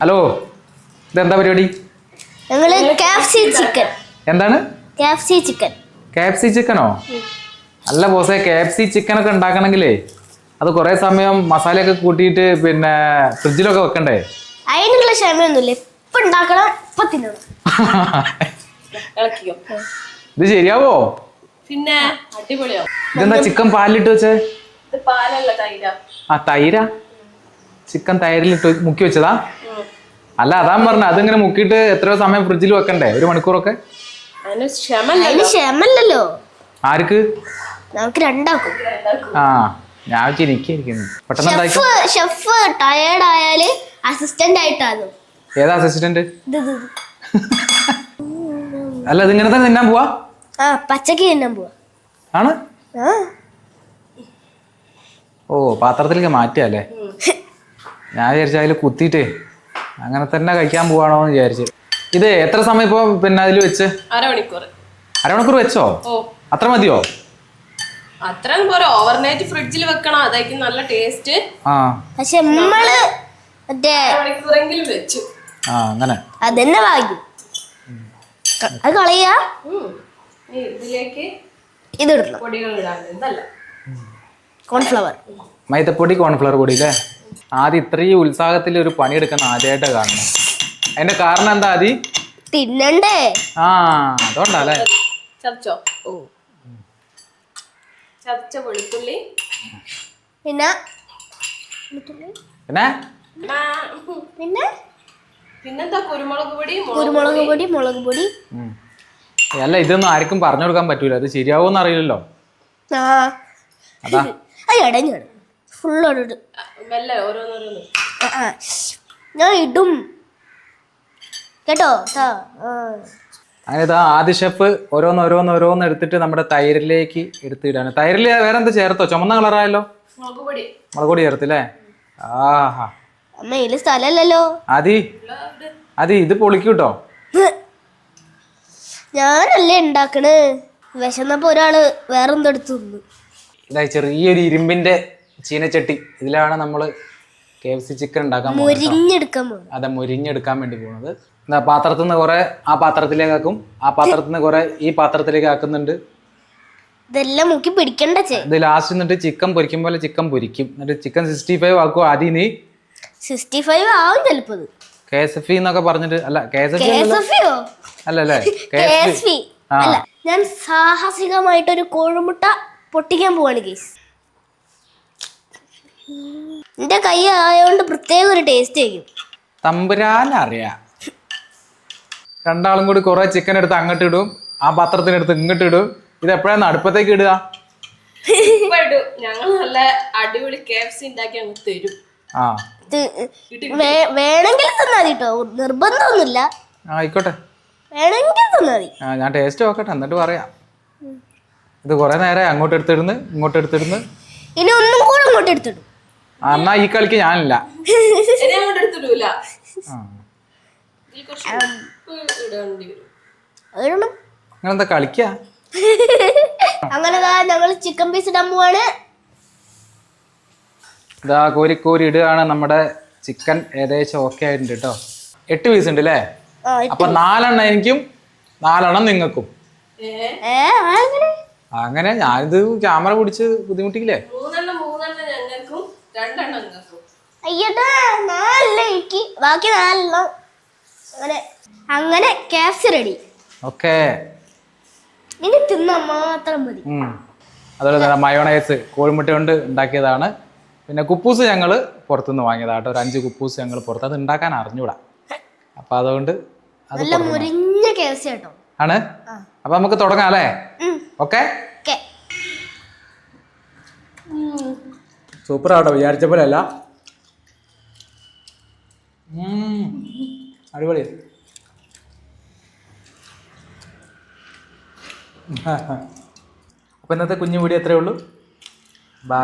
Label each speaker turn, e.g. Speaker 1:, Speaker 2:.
Speaker 1: Hello, ഇതെന്താ പരിപാടി? എന്താണ് KFC ചിക്കനോ? അല്ല ബോസേ, KFC ചിക്കൻ ഒക്കെ ഉണ്ടാക്കണമെങ്കിലേ അത് കുറെ സമയം മസാലയൊക്കെ കൂട്ടിയിട്ട് പിന്നെ ഫ്രിഡ്ജിലൊക്കെ വെക്കണ്ടേ?
Speaker 2: അതിനുള്ള ക്ഷമയൊന്നുമില്ല. ഇപ്പൊ ഉണ്ടാക്കണം, ഇപ്പൊ തിന്നണം.
Speaker 1: ഇത് ശരിയാവോ?
Speaker 3: പിന്നെ അടിപൊളിയോ?
Speaker 1: ഇതെന്താ ചിക്കൻ പാലിലിട്ട് വെച്ചേ?
Speaker 3: പാലല്ല, തൈരാ.
Speaker 1: ആ തൈരാ? ചിക്കൻ തൈരിലിട്ട് മുക്കി വെച്ചതാ? അല്ല, അതാ പറഞ്ഞ അതിങ്ങനെ മുക്കിയിട്ട് എത്രയോ സമയം ഫ്രിഡ്ജിൽ വെക്കണ്ടേ? 1 മണിക്കൂറൊക്കെ?
Speaker 2: അതിന് ക്ഷമല്ലോ.
Speaker 1: ആർക്ക്?
Speaker 2: നമുക്ക് രണ്ടാക്കും.
Speaker 1: ആ, ഞാൻ ചിരിക്കുന്നു. പെട്ടെന്ന്
Speaker 2: ഷെഫ് ടയേർഡ് ആയാല് അസിസ്റ്റന്റ് ആയിട്ടാണ്.
Speaker 1: ഏതാ അസിസ്റ്റന്റ്? അല്ല, ഇതിങ്ങനെ തന്നെ തിന്നാൻ പോവാ?
Speaker 2: ആ, പച്ചക്ക് തിന്നാൻ പോവാ.
Speaker 1: ആണ്? ഓ, പാത്രത്തിലേക്ക് മാറ്റിയല്ലേ? ഞാൻ വിചാരിച്ച അതിൽ കുത്തിയിട്ടേ അങ്ങനെ തന്നെ കഴിക്കാൻ പോവാണോ എന്ന് വിചാരിച്ചു. ഇത് എത്ര സമയം ഇപ്പൊ പിന്നെ അതിൽ വെച്ച്? അരമണിക്കൂർ വെച്ചോ? അത്ര മതിയോ?
Speaker 3: അത്ര പോരാ, ഓവർനൈറ്റ് ഫ്രിഡ്ജിൽ വെക്കണം, അതായിരിക്കും നല്ല ടേസ്റ്റ്.
Speaker 1: ആ,
Speaker 2: പക്ഷെ നമ്മള്
Speaker 3: മണിക്കൂറെങ്കിലും വെച്ചു.
Speaker 1: ആ, അങ്ങനെ
Speaker 2: അതെന്നെ ഭാഗ്യം. അത് കളയാ.
Speaker 3: ഇതിലേക്ക്
Speaker 2: ഇതിടണം.
Speaker 3: പൊടികൾ ഇടാണ്ട്. ഇതല്ല,
Speaker 2: കോൺഫ്ലവർ,
Speaker 1: മൈദപ്പൊടി, കോൺഫ്ലവർ പൊടി അല്ലേ? ആദ്യം ഇത്രയും ഉത്സാഹത്തിൽ ഒരു പണിയെടുക്കുന്ന ആദ്യമായിട്ട് കാണണം. അതിന്റെ കാരണം എന്താ? ആദ്യം
Speaker 2: തിന്നണ്ടേ?
Speaker 1: ആ, അതുകൊണ്ടല്ലേ?
Speaker 3: ചതച്ചോ? ചതച്ച വെളുത്തുള്ളി,
Speaker 2: പിന്നെ
Speaker 1: പിന്നെ
Speaker 2: പിന്നെ
Speaker 3: പിന്നെന്താ, കുരുമുളക് പൊടി,
Speaker 2: മുളക് പൊടി.
Speaker 1: അല്ല, ഇതൊന്നും ആർക്കും പറഞ്ഞു കൊടുക്കാൻ പറ്റൂല. അത് ശരിയാവോന്ന് അറിയില്ലല്ലോ.
Speaker 2: ആ,
Speaker 1: അതാ
Speaker 2: ഇടഞ്ഞു ഫുള്ളോട്
Speaker 3: മെല്ലെ ഓരോന്നോരോന്ന്.
Speaker 2: ഞാൻ ഇടും കേട്ടോ.
Speaker 1: അങ്ങനെ ഇതാ ആദ്യ ഷെഫ് ഓരോന്ന് എടുത്തിട്ട് നമ്മുടെ തൈരിലേക്ക് എടുത്തിടാണ്. തൈരിൽ വേറെ എന്താ ചേർത്തോ? ചുമന്ന കളറായല്ലോ. മുളക് പൊടി ചേർത്തില്ലേ? ആഹാ,
Speaker 2: അമ്മ ഇതില് സ്ഥലല്ലോ.
Speaker 1: അതി ഇത് പൊളിക്കൂട്ടോ.
Speaker 2: ഞാനല്ലേ ഉണ്ടാക്കണ്. വിശന്നപ്പോ ഒരാള് വേറെന്തോ എടുത്തു തിന്നു.
Speaker 1: ഇതാ ചെറിയൊരു ഇരുമ്പിന്റെ ചീനച്ചട്ടി. ഇതിലാണ് നമ്മള് KFC ചിക്കൻ ഉണ്ടാക്കാൻ പോകുന്നത്. അതെ, മുരിഞ്ഞെടുക്കാൻ വേണ്ടി പോകുന്നത്. എന്താ, പാത്രത്തിൽ നിന്ന് കുറെ ആ പാത്രത്തിലേക്ക് ആക്കും, ആ പാത്രത്തിൽ നിന്ന് കുറെ ഈ പാത്രത്തിലേക്ക് ആക്കുന്നുണ്ട്.
Speaker 2: ഇതെല്ലാം മുക്കി പിടിക്കണ്ടേ?
Speaker 1: ഇത് ലാസ്റ്റ് എന്നിട്ട് ചിക്കൻ പൊരിക്കും പോലെ ചിക്കൻ പൊരിക്കും. എന്നിട്ട് ചിക്കൻ 65 ആക്കും. ആദ്യം നീ
Speaker 2: 65 ആവും ചിലപ്പോ.
Speaker 1: KSF എന്നൊക്കെ പറഞ്ഞിട്ട്. അല്ല, അല്ലല്ലേ?
Speaker 2: അല്ല, ഞാൻ സാഹസികമായിട്ടൊരു കോഴിമുട്ട പൊട്ടിക്കാൻ പോവാണ് ഗയ്സ്. എന്റെ കൈ ആയതുകൊണ്ട് പ്രത്യേക ഒരു ടേസ്റ്റ് ആയിരിക്കും.
Speaker 1: തമ്പുരാനറിയാം. രണ്ടാളും കൂടി കുറെ ചിക്കൻ എടുത്ത് അങ്ങോട്ട് ഇടും, ആ പാത്രത്തിനെടുത്ത് ഇങ്ങോട്ട് ഇടും. ഇത് എപ്പോഴാണ് അടുപ്പത്തേക്ക് ഇടുക?
Speaker 3: ഞങ്ങൾ നല്ല അടിപൊളി KFC ഉണ്ടാക്കി അങ്ങ് തരും.
Speaker 1: ആ,
Speaker 2: വേണമെങ്കിൽ തന്നാ മതി കേട്ടോ, നിർബന്ധമൊന്നുമില്ല.
Speaker 1: ആയിക്കോട്ടെ,
Speaker 2: വേണമെങ്കിൽ തന്നാ മതി.
Speaker 1: ഞാൻ ടേസ്റ്റ് നോക്കട്ടെ, എന്നിട്ട് പറയാം. ഇത് കുറെ നേരം അങ്ങോട്ട് എടുത്തിടുന്ന് ഇങ്ങോട്ട് എടുത്തിടുന്ന്.
Speaker 2: ഇനി ഒന്നും കൂടെ അങ്ങോട്ട് എടുത്തിടും.
Speaker 1: എന്നാ ഈ കളിക്ക് ഞാനില്ല.
Speaker 3: അങ്ങോട്ട് എടുത്തിടൂല.
Speaker 1: നിങ്ങളെന്താ കളിക്ക?
Speaker 2: അങ്ങനെ ഞങ്ങൾ ചിക്കൻ പീസ് ഇടാൻ പോവാണ്.
Speaker 1: ഇതാ കോരി ഇടുകയാണ്. നമ്മുടെ ചിക്കൻ ഏകദേശം ഓക്കെ ആയിട്ടുണ്ട് കേട്ടോ. 8 പീസ് ഉണ്ട് അല്ലേ? അപ്പൊ 4 എണ്ണം എനിക്കും 4 എണ്ണം നിങ്ങൾക്കും. അങ്ങനെ ഞാനിത് ക്യാമറ പിടിച്ച് ബുദ്ധിമുട്ടിക്കില്ലേ?
Speaker 3: 3 എണ്ണം ഞങ്ങൾക്കും 2 എണ്ണം നിങ്ങൾക്കും.
Speaker 2: അയ്യട്ടാ, 4 എനിക്ക്, ബാക്കി 4 എണ്ണം. അങ്ങനെ KFC റെഡി.
Speaker 1: ഓക്കെ,
Speaker 2: ഇനി തിന്നാൻ മാത്രം മതി.
Speaker 1: അതുപോലെ തന്നെ മയോണൈസ് കോഴിമുട്ട കൊണ്ട് ഉണ്ടാക്കിയതാണ്. പിന്നെ കുപ്പൂസ് ഞങ്ങൾ പുറത്തുനിന്ന് വാങ്ങിയതാട്ടോ. ഒരു 5 കുപ്പൂസ് ഞങ്ങൾ പുറത്ത്. അത് ഉണ്ടാക്കാൻ അറിഞ്ഞൂടാ. അപ്പൊ അതുകൊണ്ട്
Speaker 2: നല്ല മുരിഞ്ഞ KFC കേട്ടോ
Speaker 1: ആണ്. അപ്പൊ നമുക്ക് തുടങ്ങാം അല്ലേ? ഓക്കെ, സൂപ്പർ ആട്ടോ. വിചാരിച്ച പോലെ അല്ല, അടിപൊളി. അപ്പൊ ഇന്നത്തെ കുഞ്ഞു വീഡിയോ എത്രയേ ഉള്ളൂ. ബൈ.